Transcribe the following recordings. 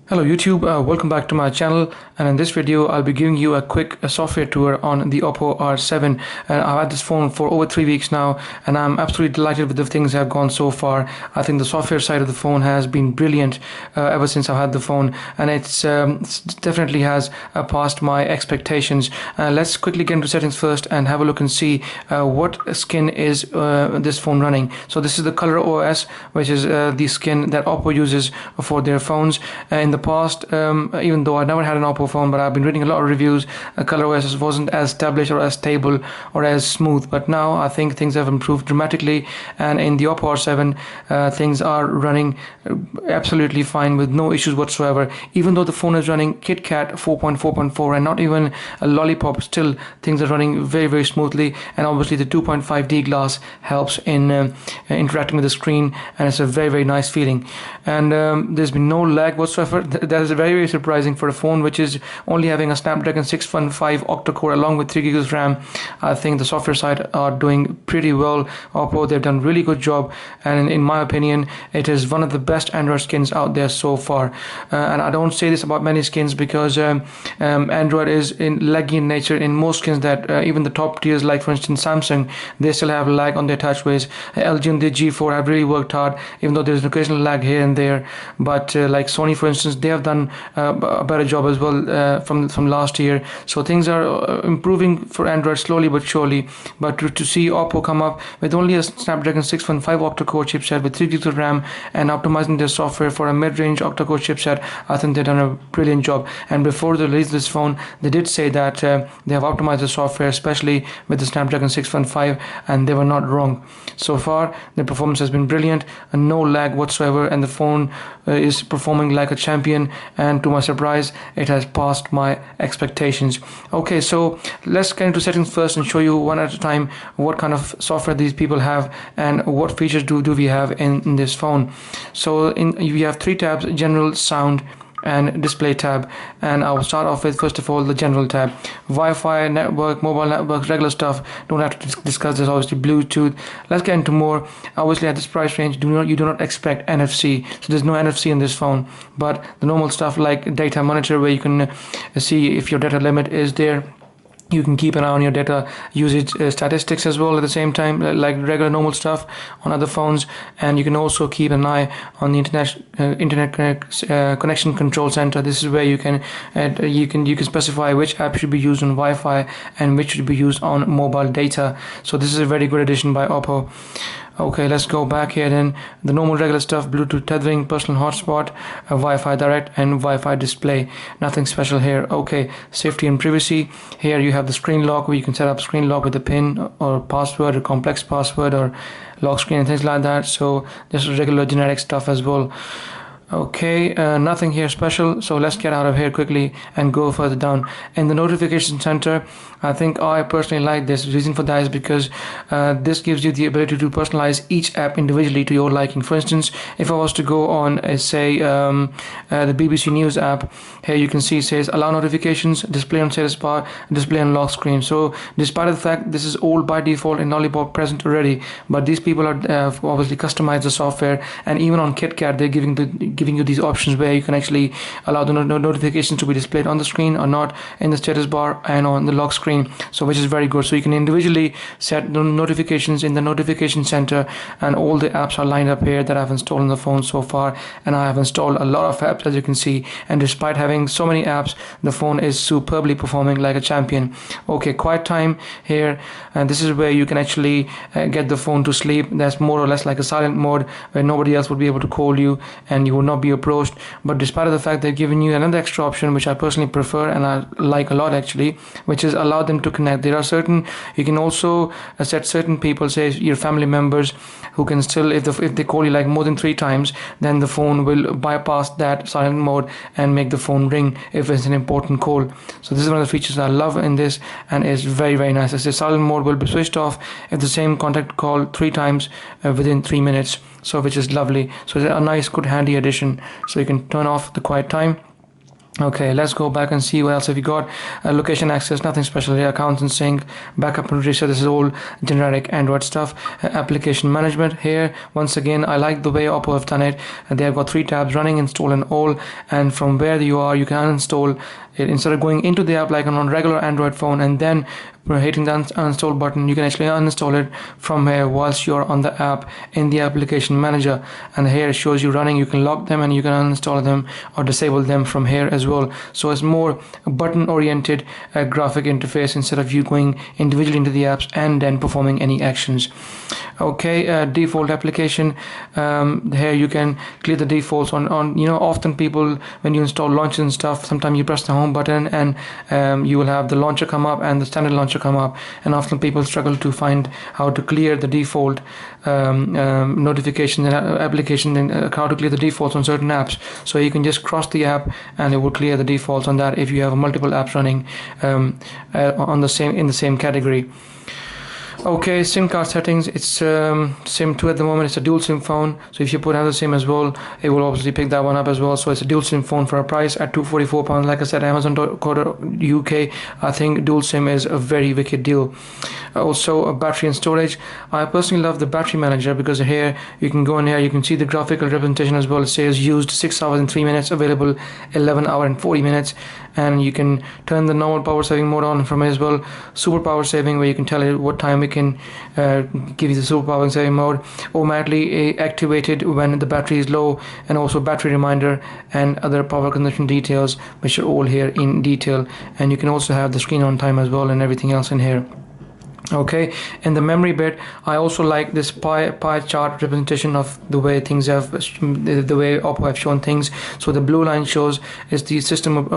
Hello YouTube, welcome back to my channel, and in this video I'll be giving you a quick software tour on the Oppo R7. I've had this phone for over 3 weeks now and I'm absolutely delighted with the things that have gone so far. I think the software side of the phone has been brilliant ever since I've had the phone, and it definitely has passed my expectations. Let's quickly get into settings first and have a look and see what skin is this phone running. So this is the Color OS, which is the skin that Oppo uses for their phones. In the past, even though I never had an Oppo phone, but I've been reading a lot of reviews, ColorOS wasn't as established or as stable or as smooth. But now I think things have improved dramatically, and in the Oppo R7 things are running absolutely fine with no issues whatsoever. Even though the phone is running KitKat 4.4.4 and not even a Lollipop, still things are running very smoothly, and obviously the 2.5D glass helps in interacting with the screen, and it's a very nice feeling. And there's been no lag whatsoever. That is very surprising for a phone which is only having a Snapdragon 615 octa-core along with 3 GB of RAM. I think the software side are doing pretty well. Oppo, they've done a really good job, and in my opinion it is one of the best Android skins out there so far. And I don't say this about many skins because Android is laggy in nature in most skins, that even the top tiers, like for instance Samsung, they still have lag on their touchways. LG and the G4 have really worked hard, even though there's an occasional lag here and there. But like Sony for instance, they have done a better job as well from last year. So things are improving for Android slowly but surely. But to see Oppo come up with only a Snapdragon 615 octa-core chipset with 3 GB of RAM and optimizing their software for a mid-range octa-core chipset, I think they've done a brilliant job. And before they released this phone, they did say that they have optimized the software, especially with the Snapdragon 615, and they were not wrong. So far the performance has been brilliant and no lag whatsoever, and the phone is performing like a champion, and to my surprise it has passed my expectations. Okay, so let's get into settings first and show you one at a time what kind of software these people have and what features do we have in this phone. So we have 3 tabs: general, sound, and display tab. And I will start off with, first of all, the general tab. Wi-Fi, network, mobile networks, regular stuff, don't have to discuss this. Obviously Bluetooth. Let's get into more. Obviously at this price range you do not expect NFC, so there's no NFC in this phone, but the normal stuff like data monitor, where you can see if your data limit is there. You can keep an eye on your data usage statistics as well at the same time, like regular normal stuff on other phones. And you can also keep an eye on the internet connection control center. This is where you can specify which app should be used on Wi-Fi and which should be used on mobile data. So this is a very good addition by Oppo. Okay, let's go back here then. The normal regular stuff: Bluetooth tethering, personal hotspot, Wi-Fi direct, and Wi-Fi display. Nothing special here. Okay, safety and privacy. Here you have the screen lock, where you can set up screen lock with a pin or password or complex password or lock screen and things like that. So this is regular generic stuff as well. Okay, nothing here special, so let's get out of here quickly and go further down. In the notification center, I think I personally like this. The reason for that is because this gives you the ability to personalize each app individually to your liking. For instance, if I was to go on say the BBC News app, here you can see it says allow notifications, display on status bar, display on lock screen. So despite the fact this is all by default in Lollipop present already, but these people are obviously customized the software, and even on KitKat they're giving you these options where you can actually allow the notifications to be displayed on the screen or not, in the status bar and on the lock screen. So which is very good. So you can individually set the notifications in the notification center, and all the apps are lined up here that I've installed on the phone so far. And I have installed a lot of apps, as you can see, and despite having so many apps, the phone is superbly performing like a champion. Okay, quiet time here, and this is where you can actually get the phone to sleep. That's more or less like a silent mode where nobody else would be able to call you and you will not be approached. But despite of the fact they're giving you another extra option which I personally prefer and I like a lot actually, which is allow them to connect. There are certain, you can also set certain people, say your family members, who can still, if they call you like more than 3 times, then the phone will bypass that silent mode and make the phone ring if it's an important call. So this is one of the features I love in this, and it's very nice. As the silent mode will be switched off if the same contact call 3 times within 3 minutes, so which is lovely. So it's a nice good handy addition. So you can turn off the quiet time Okay, let's go back and see what else have you got. Location access, nothing special here. Accounts and sync, backup and reset. This is all generic Android stuff. Application management here. Once again, I like the way Oppo have done it. They have got 3 tabs: running, install, and all. And from where you are, you can uninstall it instead of going into the app like on a regular Android phone and then hitting the uninstall button. You can actually uninstall it from here whilst you're on the app in the application manager. And here it shows you running. You can lock them and you can uninstall them or disable them from here as well. So it's more button oriented graphic interface instead of you going individually into the apps and then performing any actions. Okay, default application. Here you can clear the defaults on often people, when you install launchers and stuff, sometimes you press the home button and you will have the launcher come up and the standard launcher come up, and often people struggle to find how to clear the default notifications and application and how to clear the defaults on certain apps. So you can just cross the app and it will clear the defaults on that if you have multiple apps running on the same category. Okay, SIM card settings, it's SIM 2 at the moment. It's a dual SIM phone, so if you put another SIM as well, it will obviously pick that one up as well. So it's a dual SIM phone for a price at £244. Like I said, Amazon.co.uk, I think dual SIM is a very wicked deal. Also, battery and storage. I personally love the battery manager because here you can go in here, you can see the graphical representation as well. It says used 6 hours and 3 minutes, available 11 hours and 40 minutes, and you can turn the normal power saving mode on from here as well. Super power saving, where you can tell it what time it can give you the super power saving mode, automatically activated when the battery is low, and also battery reminder and other power consumption details, which are all here in detail. And you can also have the screen on time as well and everything else in here. Okay, in the memory bit, I also like this pie chart representation of the way things have, the way Oppo have shown things. So the blue line shows is the system of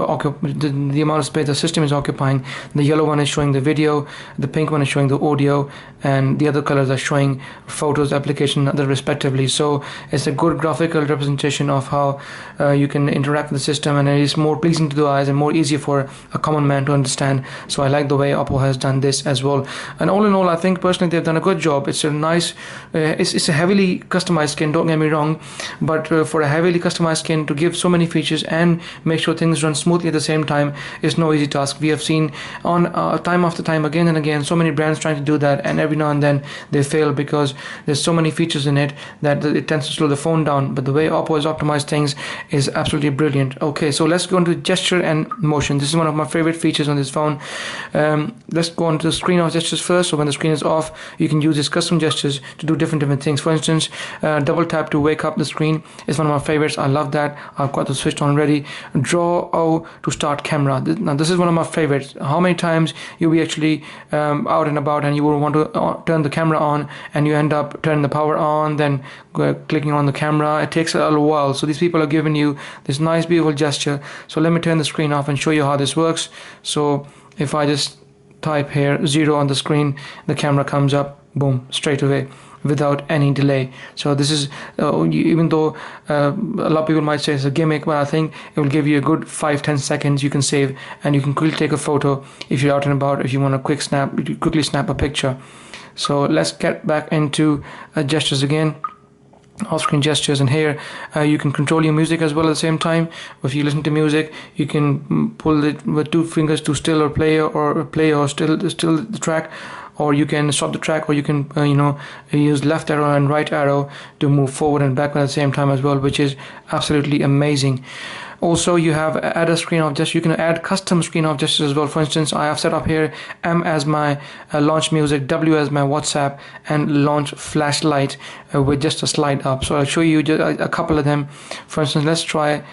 the amount of space the system is occupying. The yellow one is showing the video, the pink one is showing the audio, and the other colors are showing photos, application, other respectively. So it's a good graphical representation of how you can interact with the system, and it is more pleasing to the eyes and more easier for a common man to understand. So I like the way Oppo has done this as well. And all in all, I think personally they've done a good job. It's a nice, it's a heavily customized skin, don't get me wrong, but for a heavily customized skin to give so many features and make sure things run smoothly at the same time is no easy task. We have seen on time after time, again and again, so many brands trying to do that, and every now and then they fail because there's so many features in it that it tends to slow the phone down. But the way Oppo has optimized things is absolutely brilliant. Okay, so let's go into gesture and motion. This is one of my favorite features on this phone. Let's go on to the screen of gestures first. So when the screen is off, you can use these custom gestures to do different things. For instance, double tap to wake up the screen is one of my favorites. I love that. I've got the switched on ready. Draw O to start camera. Now this is one of my favorites. How many times you'll be actually out and about and you will want to turn the camera on and you end up turning the power on, then clicking on the camera. It takes a little while. So these people are giving you this nice beautiful gesture. So let me turn the screen off and show you how this works. So if I just type here 0 on the screen, the camera comes up, boom, straight away without any delay. So this is even though a lot of people might say it's a gimmick, but I think it will give you a good 5-10 seconds you can save, and you can quickly take a photo if you're out and about, if you want to quickly snap a picture. So let's get back into gestures again, off-screen gestures, and here you can control your music as well at the same time. If you listen to music, you can pull it with 2 fingers to still or play or still the track, or you can stop the track, or you can use left arrow and right arrow to move forward and backward at the same time as well, which is absolutely amazing. Also, you have add a screen of gestures. You can add custom screen of gestures as well. For instance, I have set up here M as my launch music, W as my WhatsApp, and launch flashlight with just a slide up. So I'll show you just a couple of them. For instance, let's try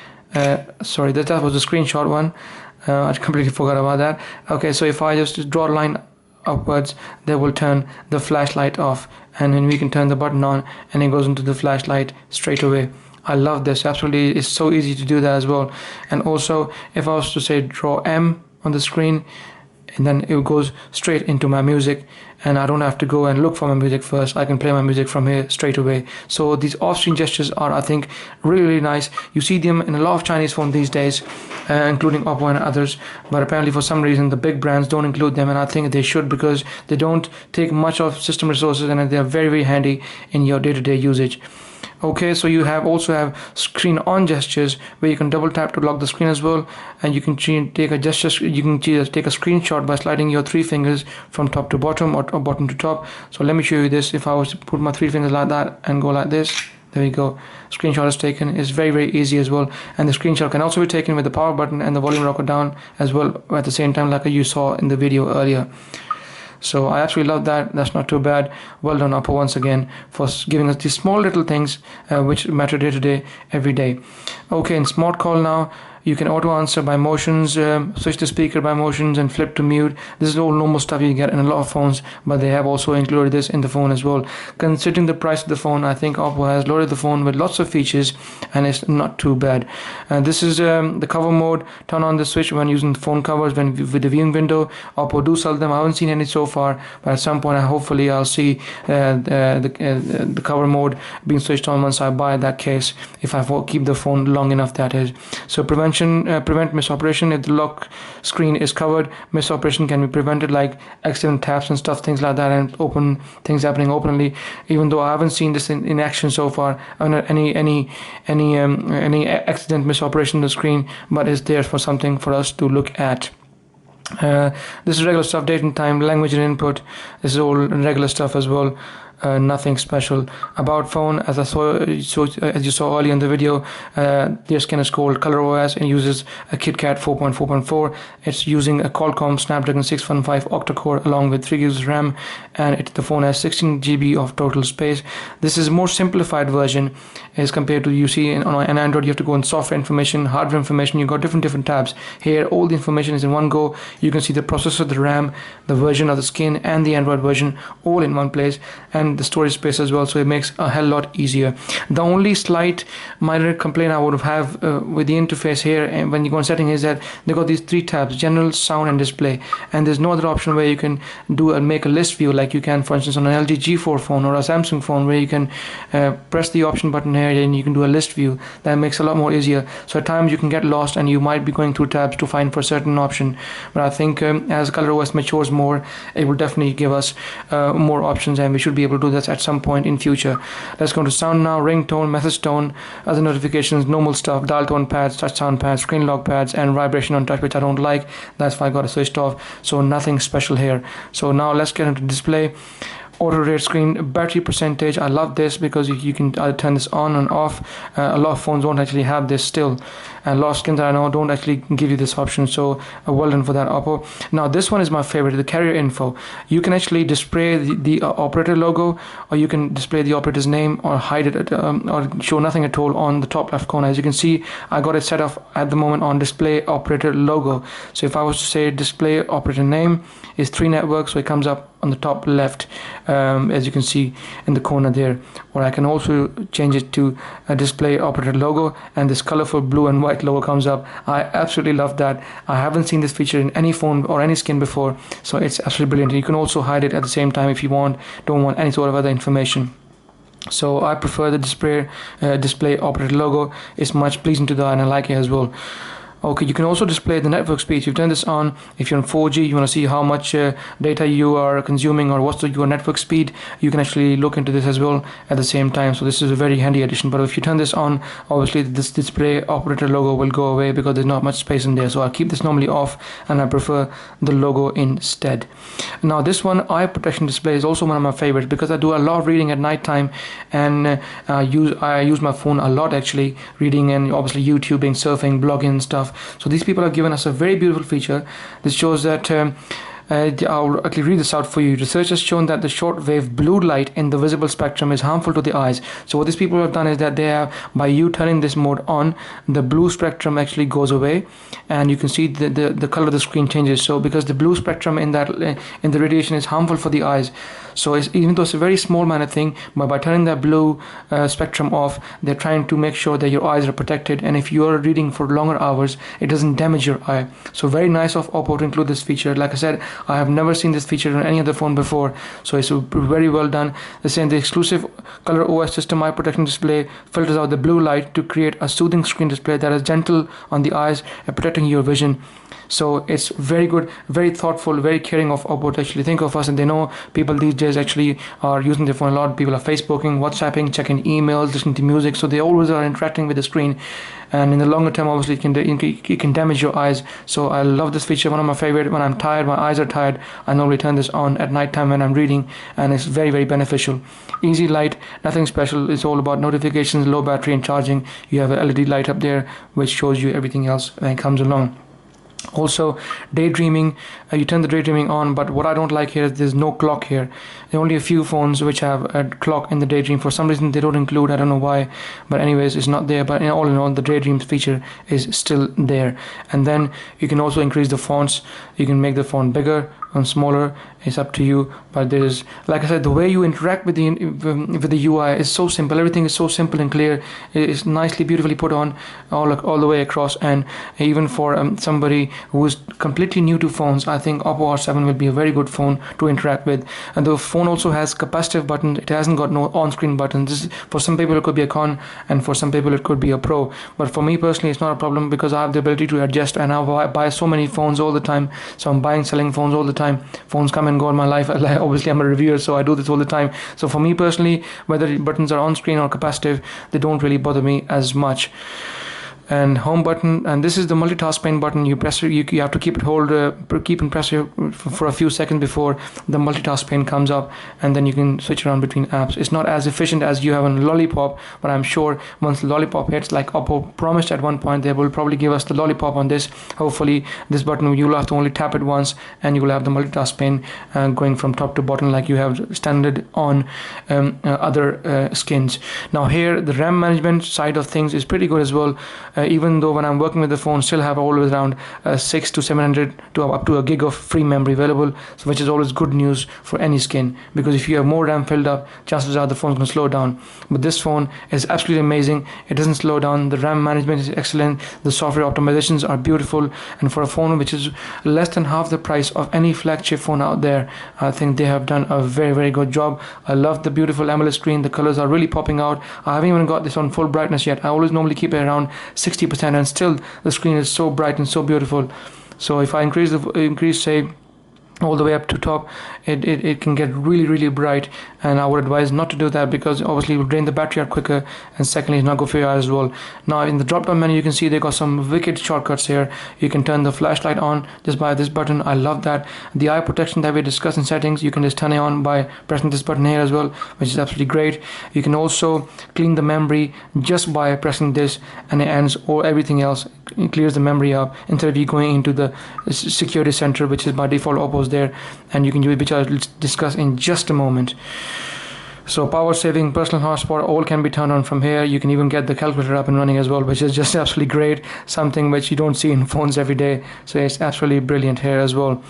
sorry, that was a screenshot one. I completely forgot about that. Okay, so if I just draw a line upwards, that will turn the flashlight off, and then we can turn the button on and it goes into the flashlight straight away. I love this. Absolutely, it's so easy to do that as well. And also, if I was to say draw M on the screen, and then it goes straight into my music, and I don't have to go and look for my music first. I can play my music from here straight away. So these off-screen gestures are, I think, really nice. You see them in a lot of Chinese phones these days, including Oppo and others, but apparently for some reason the big brands don't include them, and I think they should, because they don't take much of system resources and they're very handy in your day-to-day usage. Okay, so you also have screen on gestures where you can double tap to lock the screen as well, and you can take a gesture. You can take a screenshot by sliding your three fingers from top to bottom, or bottom to top. So let me show you this. If I was to put my three fingers like that and go like this, there we go. Screenshot is taken. It's very easy as well, and the screenshot can also be taken with the power button and the volume rocker down as well at the same time, like you saw in the video earlier. So I absolutely love that. That's not too bad. Well done, Oppo, once again for giving us these small little things which matter day to day, every day. Okay, in Smart Call now, you can auto answer by motions, switch the speaker by motions, and flip to mute. This is all normal stuff you get in a lot of phones, but they have also included this in the phone as well. Considering the price of the phone, I think Oppo has loaded the phone with lots of features, and it's not too bad. This is the cover mode. Turn on the switch when using phone covers with the viewing window. Oppo do sell them. I haven't seen any so far, but at some point hopefully I'll see the cover mode being switched on once I buy that case, if I keep the phone long enough, that is. So prevent misoperation. If the lock screen is covered, misoperation can be prevented, like accident taps and stuff, things like that, and open things happening openly. Even though I haven't seen this in action so far, any accident misoperation of the screen, but it's there for something for us to look at. This is regular stuff. Date and time, language and input. This is all regular stuff as well. Nothing special. About phone, as you saw earlier in the video, their skin is called ColorOS and uses a KitKat 4.4.4. It's using a Qualcomm Snapdragon 615 octa-core along with 3 GB RAM, and the phone has 16 GB of total space. This is a more simplified version as compared to you see on an Android. You have to go in software information, hardware information. You got different tabs. Here all the information is in one go. You can see the processor, the RAM, the version of the skin, and the Android version all in one place, and the storage space as well, so it makes a hell lot easier. The only slight minor complaint I would have with the interface here, and when you go on setting, is that they got these 3 tabs: general, sound, and display, and there's no other option where you can make a list view like you can, for instance, on an LG G4 phone or a Samsung phone, where you can press the option button here and you can do a list view. That makes a lot more easier. So at times you can get lost and you might be going through tabs to find for a certain option, but I think as ColorOS matures more, it will definitely give us more options, and we should be able to do this at some point in future. Let's go to sound now. Ringtone, message tone, other notifications, normal stuff, dial tone pads, touch sound pads, screen lock pads, and vibration on touch, which I don't like. That's why I got it switched off, so nothing special here. So now let's get into display. Auto rotate screen, battery percentage. I love this because you can turn this on and off. A lot of phones don't actually have this still, and a lot of skins that I know don't actually give you this option, so well done for that, Oppo. Now this one is my favorite, the carrier info. You can actually display the operator logo, or you can display the operator's name, or hide it or show nothing at all on the top left corner. As you can see, I got it set up at the moment on display operator logo. So if I was to say display operator name is 3 networks, so it comes up on the top left, as you can see in the corner there. Or I can also change it to a display operator logo, and this colorful blue and white logo comes up. I absolutely love that. I haven't seen this feature in any phone or any skin before, so it's absolutely brilliant. You can also hide it at the same time if you don't want any sort of other information. So I prefer the display operator logo. It's much pleasing to the eye, and I like it as well. Okay, you can also display the network speed. You've turned this on. If you're on 4G, you want to see how much data you are consuming, or what's your network speed. You can actually look into this as well at the same time. So this is a very handy addition. But if you turn this on, obviously this display operator logo will go away because there's not much space in there. So I keep this normally off, and I prefer the logo instead. Now this one, eye protection display, is also one of my favorites because I do a lot of reading at night time, and I use my phone a lot actually, reading and obviously YouTubing, surfing, blogging and stuff. So these people have given us a very beautiful feature. This shows that I'll actually read this out for you. Research has shown that the shortwave blue light in the visible spectrum is harmful to the eyes. So what these people have done is that they have, by you turning this mode on, the blue spectrum actually goes away, and you can see the color of the screen changes. So because the blue spectrum in the radiation is harmful for the eyes, so even though it's a very small minor thing, but by turning that blue spectrum off, they're trying to make sure that your eyes are protected, and if you are reading for longer hours, it doesn't damage your eye. So very nice of Oppo to include this feature. Like I said, I have never seen this feature on any other phone before, so it's very well done. The same, the exclusive color OS system eye protection display filters out the blue light to create a soothing screen display that is gentle on the eyes and protecting your vision. So it's very good, very thoughtful, very caring of Oppo to actually think of us, and they know people these days actually are using their phone a lot. People are Facebooking, WhatsApping, checking emails, listening to music, so they always are interacting with the screen, and in the longer term obviously it can damage your eyes. So I love this feature, one of my favorite. When I'm tired, my eyes are tired, I normally turn this on at night time when I'm reading, and it's very, very beneficial. Easy light, nothing special. It's all about notifications, low battery and charging. You have an LED light up there which shows you everything else when it comes along. Also, daydreaming, you turn the daydreaming on, but what I don't like here is there's no clock here. There are only a few phones which have a clock in the daydream. For some reason they don't include, I don't know why, but anyways, it's not there. But in all, the daydream feature is still there. And then you can also increase the fonts. You can make the font bigger and smaller. It's up to you, but there's, like I said, the way you interact with the UI is so simple. Everything is so simple and clear. It's nicely, beautifully put on all the way across. And even for somebody who is completely new to phones, I think Oppo R7 will be a very good phone to interact with. And the phone also has capacitive button. It hasn't got no on-screen buttons. This, for some people it could be a con, and for some people it could be a pro. But for me personally, it's not a problem because I have the ability to adjust, and I buy so many phones all the time. So I'm buying, selling phones all the time. Phones come and go in my life. Obviously I'm a reviewer, so I do this all the time. So for me personally, whether buttons are on screen or capacitive, they don't really bother me as much. And home button, and this is the multitask pane button. You press it, you have to keep and press it for a few seconds before the multitask pane comes up, and then you can switch around between apps. It's not as efficient as you have on Lollipop, but I'm sure once Lollipop hits, like Oppo promised at one point, they will probably give us the Lollipop on this. Hopefully this button, you'll have to only tap it once and you will have the multitask pane going from top to bottom like you have standard on other skins. Now here the RAM management side of things is pretty good as well. Even though when I'm working with the phone, still have always around 600 to 700 to up to a gig of free memory available, so which is always good news for any skin, because if you have more RAM filled up, chances are the phone's going to slow down. But this phone is absolutely amazing. It doesn't slow down. The RAM management is excellent. The software optimizations are beautiful, and for a phone which is less than half the price of any flagship phone out there, I think they have done a very, very good job. I love the beautiful AMOLED screen. The colors are really popping out. I haven't even got this on full brightness yet. I always normally keep it around 60%, and still the screen is so bright and so beautiful. So if I increase say all the way up to top, it can get really, really bright, and I would advise not to do that because obviously it will drain the battery out quicker, and secondly it's not good for your eyes as well. Now in the drop down menu you can see they got some wicked shortcuts here. You can turn the flashlight on just by this button. I love that. The eye protection that we discussed in settings, you can just turn it on by pressing this button here as well, which is absolutely great. You can also clean the memory just by pressing this, and it ends or everything else. It clears the memory up instead of you going into the security center, which is by default Oppo's there, and you can use, which I'll discuss in just a moment. So power saving, personal hotspot, all can be turned on from here. You can even get the calculator up and running as well, which is just absolutely great, something which you don't see in phones every day. So it's absolutely brilliant here as well.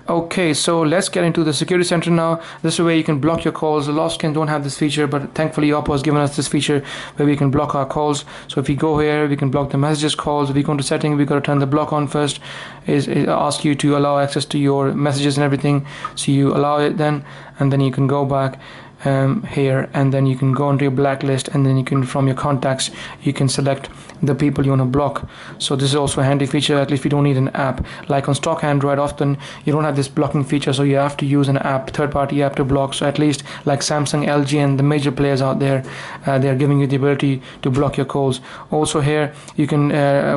Okay, so let's get into the security center now. This way you can block your calls. A lot of skins don't have this feature, but thankfully Oppo has given us this feature where we can block our calls. So if we go here, we can block the messages calls. If we go into settings, we got to turn the block on first. It asks you to allow access to your messages and everything, so you allow it then, and then you can go back here, and then you can go into your blacklist, and then you can, from your contacts, you can select the people you want to block. So this is also a handy feature, at least we don't need an app. Like on stock Android, often you don't have this blocking feature, so you have to use an app, third-party app to block. So at least like Samsung, LG and the major players out there, they are giving you the ability to block your calls. Also here you can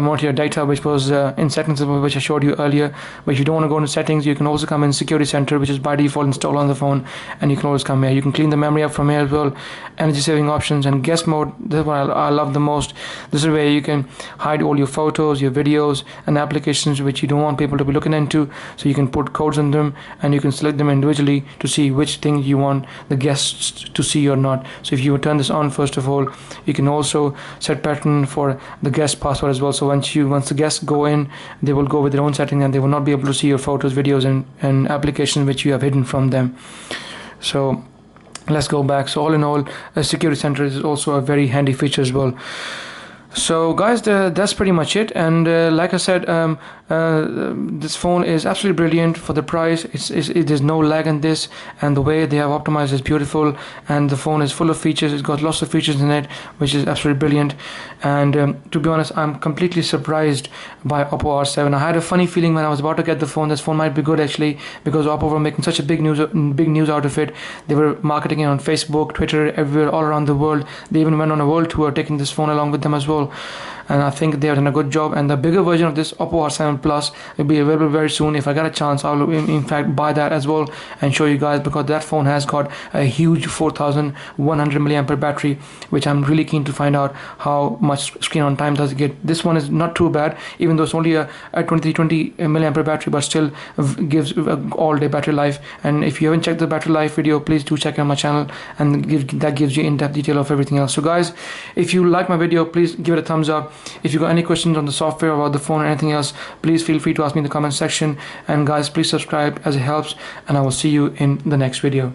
monitor your data, which was in settings, which I showed you earlier. But if you don't want to go into settings, you can also come in security center, which is by default installed on the phone, and you can always come here. You can clean the memory up from here as well. Energy saving options and guest mode, this is what I love the most. This is where you can hide all your photos, your videos and applications which you don't want people to be looking into, so you can put codes in them, and you can select them individually to see which thing you want the guests to see or not. So if you turn this on, first of all, you can also set pattern for the guest password as well. So once the guests go in, they will go with their own setting, and they will not be able to see your photos, videos and applications which you have hidden from them. So let's go back. So all in all, a security center is also a very handy feature as well. So guys, that's pretty much it. And like I said, this phone is absolutely brilliant for the price. There's no lag in this, and the way they have optimized is beautiful. And the phone is full of features. It's got lots of features in it, which is absolutely brilliant. And to be honest, I'm completely surprised by Oppo R7. I had a funny feeling when I was about to get the phone. This phone might be good actually, because Oppo were making such a big news out of it. They were marketing it on Facebook, Twitter, everywhere, all around the world. They even went on a world tour, taking this phone along with them as well. And I think they have done a good job. And the bigger version of this Oppo R7 Plus will be available very soon. If I get a chance, I will in fact buy that as well and show you guys, because that phone has got a huge 4100 milliampere battery, which I'm really keen to find out how much screen on time does it get. This one is not too bad, even though it's only a 2320 milliampere battery, but still gives all day battery life. And if you haven't checked the battery life video, please do check out my channel, and that gives you in-depth detail of everything else. So guys, if you like my video, please give it a thumbs up. If you got any questions on the software, about the phone, or anything else, please feel free to ask me in the comment section. And guys, please subscribe as it helps, and I will see you in the next video.